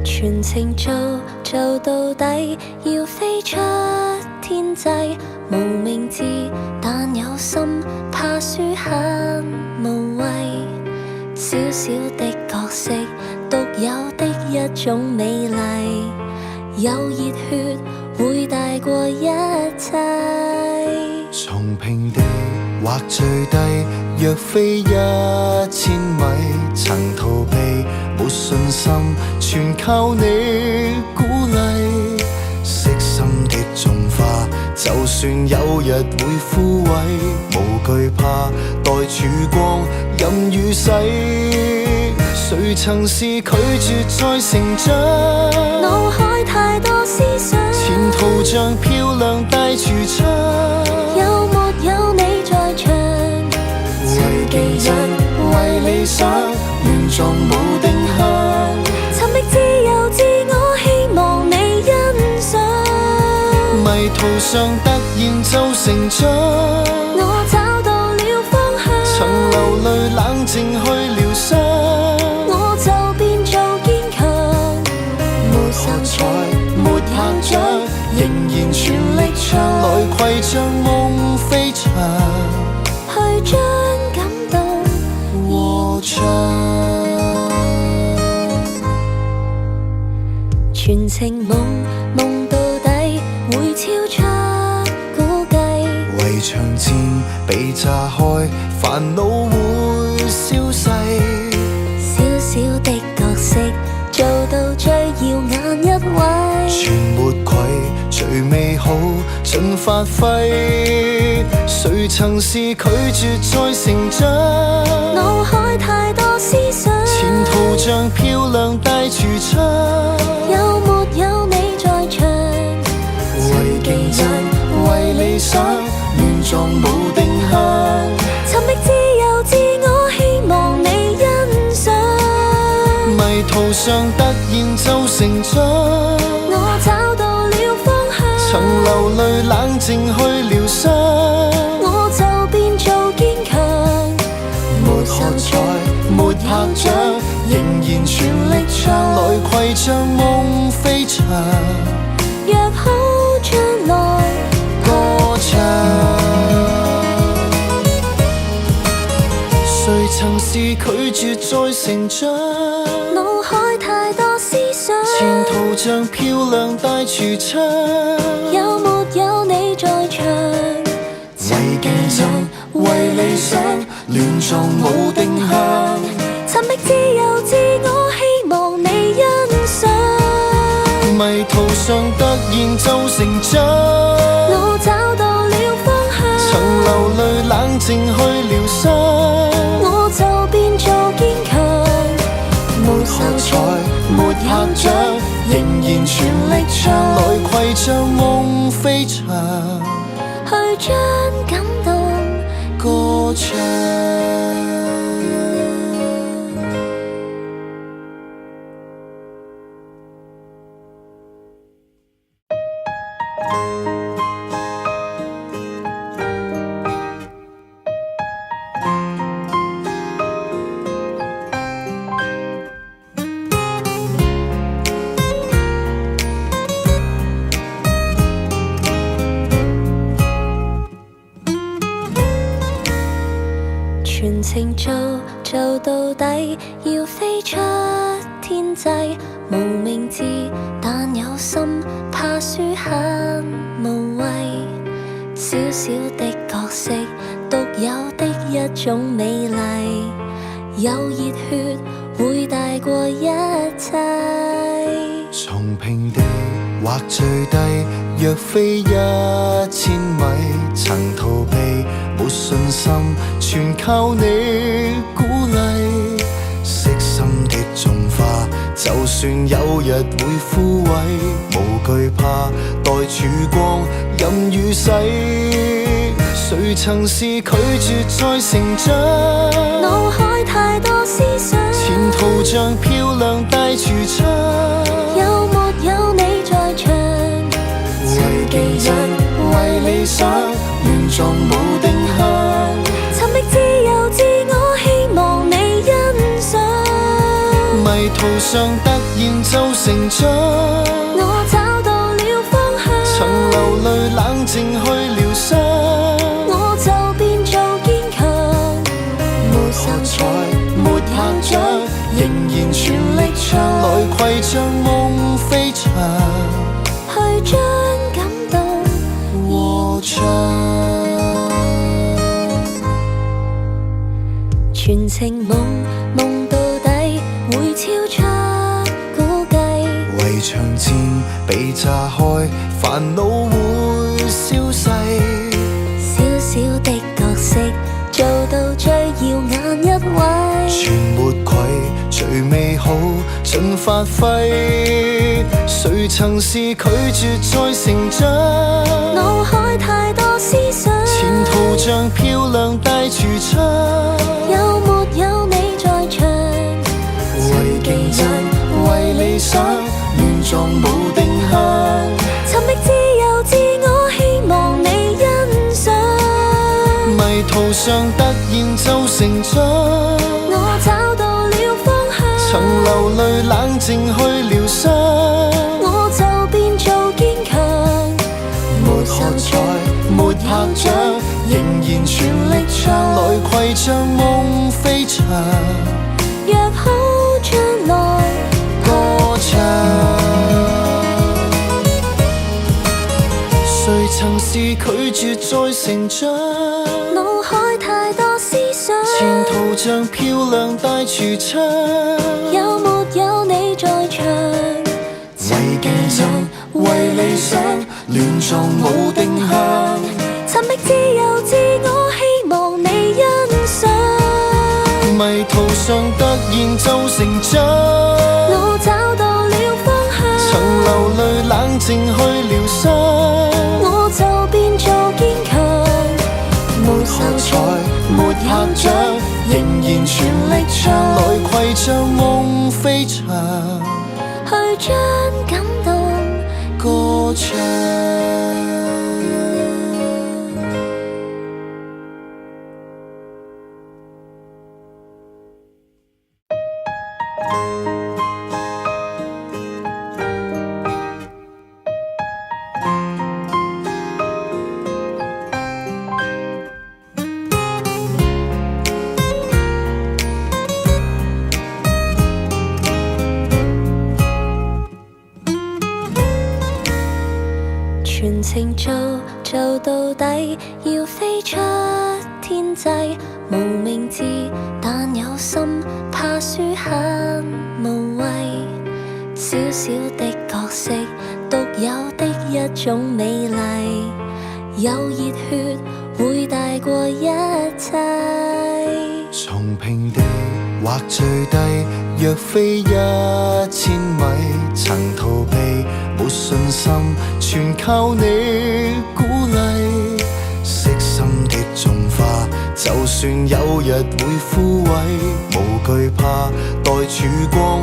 全程做到底，要飛出天際。無名字但有心，怕輸很無謂。小小的角色，獨有的一種美麗。有熱血會大過一切。從平地或最低，若非1000米，曾逃避，沒信心，全靠你鼓勵。悉心的種花，就算有日會枯萎，無懼怕，待曙光任雨洗。誰曾是拒絕再成長？腦海太多思想，前途像漂亮大櫥窗。有沒有你在場？為技術，為理想，亂撞無定向。尋覓自由自我，希望你欣賞。迷途上突然就成長，我找到了方向。曾流淚冷靜去療傷，我就變做堅強。沒受挫，沒拍掌，仍然全力唱，來攜着夢飛翔，去將感動和唱。全程夢到底，會超出估計。圍牆漸被炸開，煩惱會消逝。小小的角色，做到最耀眼一位。全沒愧，最美好盡發揮。誰曾是拒絕再成長？腦海太多思想，前途像漂亮大櫥窗。有沒有你在場？為技術，為理想，亂撞無定向。尋覓自由自我，希望你欣賞。迷途上突然就成長，我找到了方向。曾流淚冷靜去療傷，我就變做堅強。沒學才，沒拍掌，仍然全力唱，來攜着夢飛翔，約好將來歌唱。誰曾是拒絕再成長？腦海太多思想，前途像漂亮大櫥窗。有沒有你在場？為競爭，為理想，亂撞無定向。尋覓自由自我，希望你欣賞。迷途上突然就成長，我找到了方向。曾流淚冷靜去療傷，我就變做堅強。沒學才，沒拍掌，仍然全力唱，來攜着夢飛翔，去將感動歌唱。全程做到底，要飛出天際。無名字但有心，怕輸很無謂。小小的角色，獨有的一種美麗。有熱血會大過一切。從平地或最低，若非1000米，曾逃避，沒信心，全靠你鼓勵。悉心的種花，就算有日會枯萎，無懼怕，待曙光任雨洗。誰曾是拒絕再成長？腦海太多思想，前途像漂亮大櫥窗，有沒有你在場？為競爭，為理想，亂撞無定向。尋覓自由自我，希望你欣賞。迷途上突然就成長，我找到了方向，曾流淚冷靜去療傷，我就變做堅強。沒秀才，沒拍掌，仍然全力唱，來攜着夢飛翔，去將感動和唱。全程夢夢到底，會超出估計。圍牆漸被炸開，煩惱會消逝。小小的角色，做到最耀眼一位。全沒愧，最美好盡發揮。誰曾是拒絕再成長？腦海太多思想，前途像漂亮大櫥窗，有沒有你在場？為競爭，為理想，亂撞無定向。尋覓自由自我，希望你欣賞。迷途上突然就成長，我找到了方向，曾流淚冷靜去療傷，我就變做堅強。沒秀才，沒拍掌，仍然全力唱，來攜着夢飛翔，約好將來歌唱。誰曾是拒絕再成長？腦海太多思想，前途像漂亮大櫥窗，有沒有你在場？為競爭，為理想，亂撞無定向。尋覓自由自我，希望你欣賞。迷途上突然就成長，我找到了方向，曾流淚冷靜去療傷，我就變做堅強。沒秀才，沒拍掌，仍然全力唱，來攜着夢飛翔，去將感動歌唱。全程做到底，要飛出天際。無名字，但有心，怕輸很無謂。小小的角色，獨有的一種美麗。有熱血，會大過一切。從平地或最低，若非1000米，曾逃避，沒信心，全靠你鼓勵。悉心的種花，就算有日會枯萎，無懼怕，待曙光。